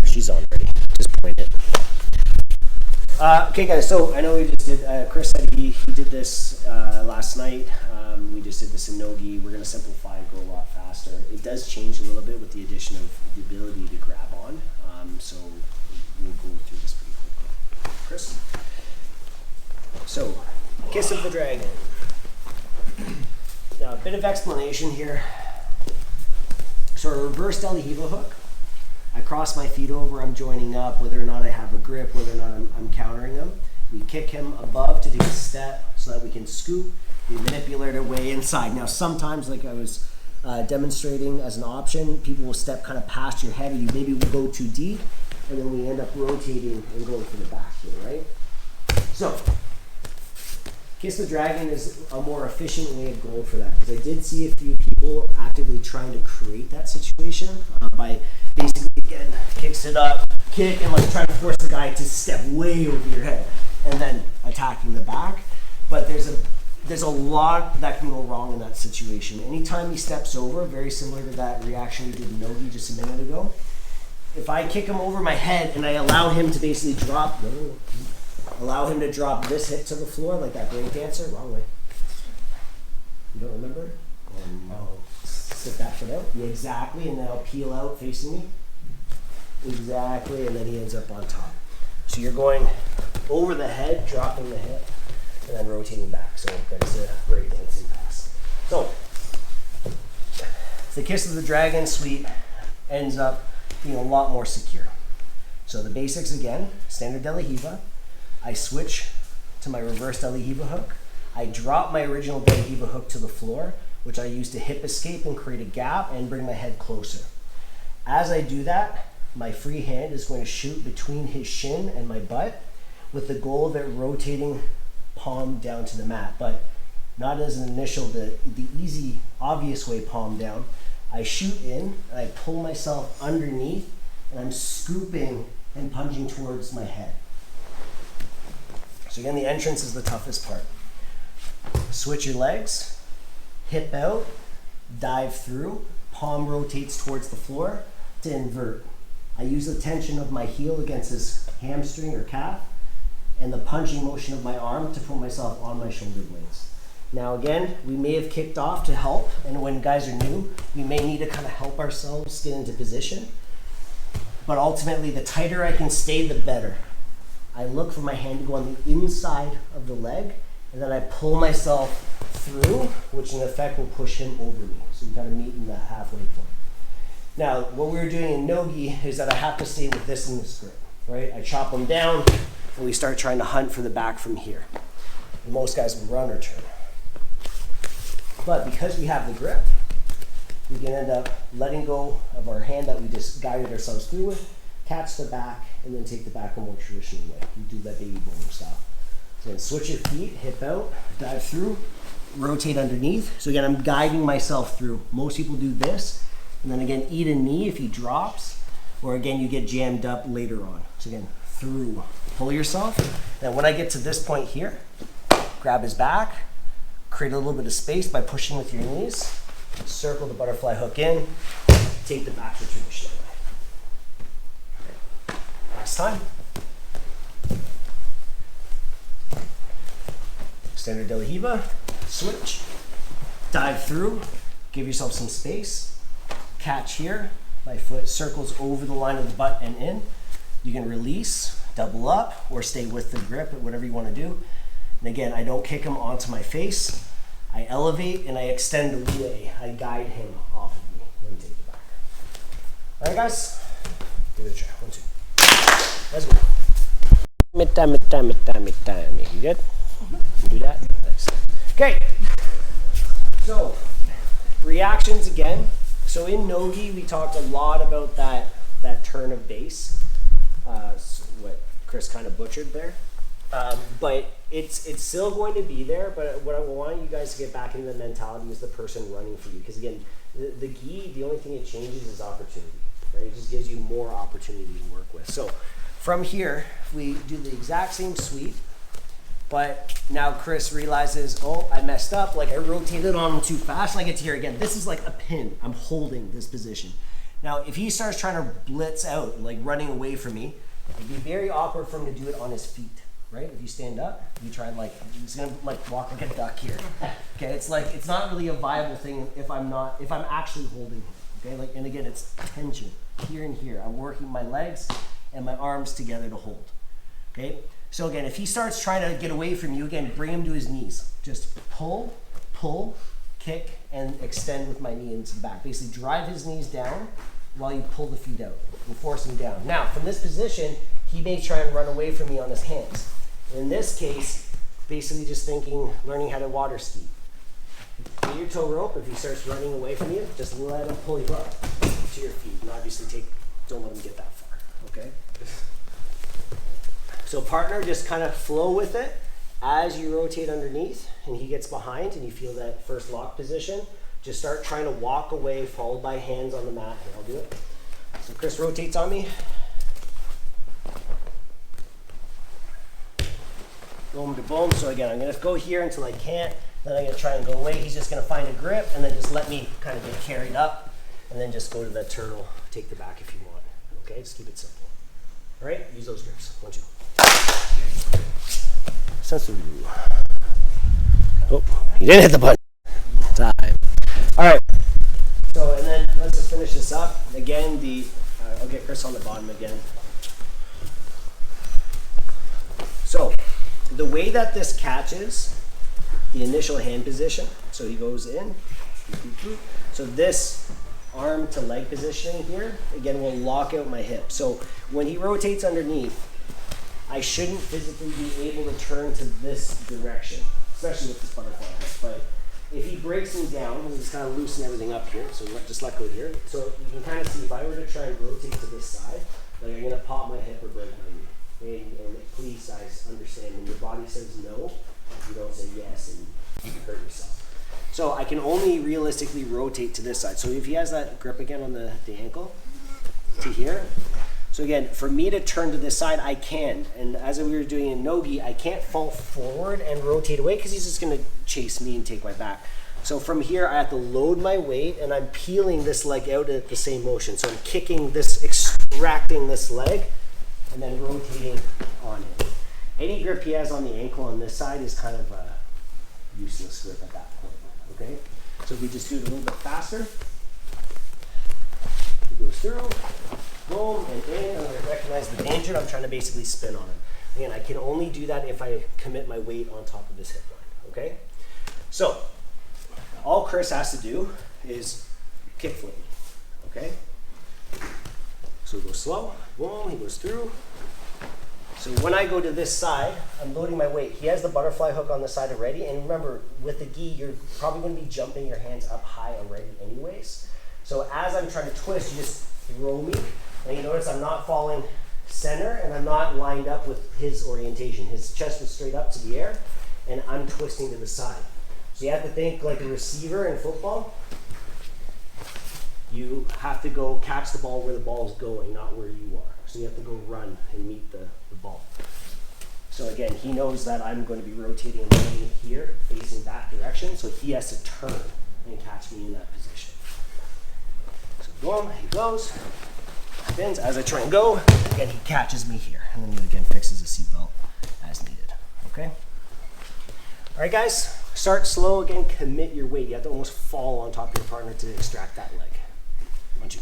She's on already. Just point it. Okay, guys. So I know we just did. Chris said he did this last night. We just did this in Nogi. We're gonna simplify and go a lot faster. It does change a little bit with the addition of the ability to grab on. So we'll go through this pretty quickly. Chris. So, kiss of the dragon. Now, a bit of explanation here. So, a reverse deli Riva hook. I cross my feet over, I'm joining up, whether or not I have a grip, whether or not I'm countering him. We kick him above to take a step so that we can scoop. We manipulate our way inside. Now, sometimes, like I was demonstrating as an option, people will step kind of past your head, or you maybe will go too deep, and then we end up rotating and going for the back here, right? So, Kiss the Dragon is a more efficient way of going for that, because I did see a few people actively trying to create that situation by basically, again, kicks it up, kick, and like trying to force the guy to step way over your head, and then attacking the back. But there's a lot that can go wrong in that situation. Anytime he steps over, very similar to that reaction we did in Nogi just a minute ago, if I kick him over my head and I allow him to basically drop, allow him to drop this hip to the floor like that break dancer, wrong way. You don't remember? Sit that foot out. Yeah, exactly, and then I'll peel out facing me. Exactly, and then he ends up on top. So you're going over the head, dropping the hip, and then rotating back. So that's a break dancing pass. So the Kiss of the Dragon suite ends up being a lot more secure. So the basics again, standard deli Riva. I switch to my reverse deli Riva hook. I drop my original deli Riva hook to the floor, which I use to hip escape and create a gap and bring my head closer. As I do that, my free hand is going to shoot between his shin and my butt with the goal of it rotating palm down to the mat, but not as an initial, the easy, obvious way palm down. I shoot in, and I pull myself underneath, and I'm scooping and punching towards my head. So again, the entrance is the toughest part. Switch your legs, hip out, dive through, palm rotates towards the floor to invert. I use the tension of my heel against his hamstring or calf and the punching motion of my arm to put myself on my shoulder blades. Now again, we may have kicked off to help, and when guys are new, we may need to kind of help ourselves get into position. But ultimately, the tighter I can stay, the better. I look for my hand to go on the inside of the leg, and then I pull myself through, which in effect will push him over me. So we kind of meet in the halfway point. Now, what we were doing in Nogi is that I have to stay with this in this grip, right? I chop him down, and we start trying to hunt for the back from here. And most guys will run or turn. But because we have the grip, we can end up letting go of our hand that we just guided ourselves through with, catch the back, and then take the back a more traditional way. You do that baby bowling style. So then switch your feet, hip out, dive through, rotate underneath. So again, I'm guiding myself through. Most people do this, and then again, eat a knee if he drops, or again, you get jammed up later on. So again, through, pull yourself. Now when I get to this point here, grab his back, create a little bit of space by pushing with your knees, circle the butterfly hook in, take the back the traditional way. Last time. Standard deli Riva, switch, dive through, give yourself some space, catch here, my foot circles over the line of the butt and in. You can release, double up, or stay with the grip, whatever you want to do. And again, I don't kick him onto my face. I elevate and I extend away. I guide him off of me. Let me take it back. All right, guys? Give it a try. 1, 2. Let's go. You good? Do that? Nice. Okay. So, reactions again. So in Nogi, we talked a lot about that turn of base. What Chris kind of butchered there. But it's still going to be there, but what I want you guys to get back into the mentality is the person running for you. Because again, the gi, the only thing it changes is opportunity, right? It just gives you more opportunity to work with. So from here, we do the exact same sweep, but now Chris realizes, oh, I messed up. Like I rotated on him too fast. And I get to here again. This is like a pin. I'm holding this position. Now, if he starts trying to blitz out, like running away from me, it'd be very awkward for him to do it on his feet, right? If you stand up, you try like, he's gonna like walk like a duck here. Okay, it's like, it's not really a viable thing if I'm actually holding him, okay? Like, and again, it's tension here and here. I'm working my legs and my arms together to hold, okay? So again, if he starts trying to get away from you, again, bring him to his knees. Just pull, pull, kick, and extend with my knee into the back. Basically drive his knees down while you pull the feet out and force him down. Now, from this position, he may try and run away from me on his hands. In this case, basically just learning how to water ski. Get your tow rope. If he starts running away from you, just let him pull you up to your feet. And obviously don't let him get that far, okay? So partner, just kind of flow with it as you rotate underneath and he gets behind and you feel that first lock position. Just start trying to walk away, followed by hands on the mat. Here, I'll do it. So Chris rotates on me. Boom to boom. So again, I'm going to go here until I can't. Then I'm going to try and go away. He's just going to find a grip and then just let me kind of get carried up and then just go to that turtle. Take the back if you want. Okay, just keep it simple. All right, use those grips. 1, 2. Oh, you didn't hit the button. Time. All right. So, and then let's just finish this up. Again, I'll get Chris on the bottom again. So, the way that this catches the initial hand position, so he goes in. So this arm to leg positioning here, again, will lock out my hip. So when he rotates underneath, I shouldn't physically be able to turn to this direction, especially with this butterfly hip. But if he breaks me down, we'll just kind of loosen everything up here. So just let go here. So you can kind of see if I were to try and rotate to this side, like I'm going to pop my hip or break my knee. And please, guys, understand when your body says no, you don't say yes and you can hurt yourself. So I can only realistically rotate to this side. So if he has that grip again on the ankle, to here. So again, for me to turn to this side, I can. And as we were doing in Nogi, I can't fall forward and rotate away because he's just going to chase me and take my back. So from here, I have to load my weight and I'm peeling this leg out at the same motion. So I'm kicking this, extracting this leg, and then rotating on it. Any grip he has on the ankle on this side is kind of a useless grip at that point, okay? So if we just do it a little bit faster, it goes through, boom, and in, and I recognize the danger, I'm trying to basically spin on it. Again, I can only do that if I commit my weight on top of this hip line, okay? So, all Chris has to do is kick flip me, okay? So he goes slow, boom, he goes through. So when I go to this side, I'm loading my weight. He has the butterfly hook on the side already, and remember, with the gi, you're probably going to be jumping your hands up high already anyways. So as I'm trying to twist, you just throw me, and you notice I'm not falling center, and I'm not lined up with his orientation. His chest was straight up to the air, and I'm twisting to the side. So you have to think like a receiver in football. You have to go catch the ball where the ball is going, not where you are. So you have to go run and meet the ball. So again, he knows that I'm going to be rotating and running here, facing that direction, so he has to turn and catch me in that position. So boom, he goes, spins. As I try and go, again, he catches me here, and then he again fixes the seatbelt as needed, okay? All right, guys, start slow again, commit your weight. You have to almost fall on top of your partner to extract that leg. 1, 2.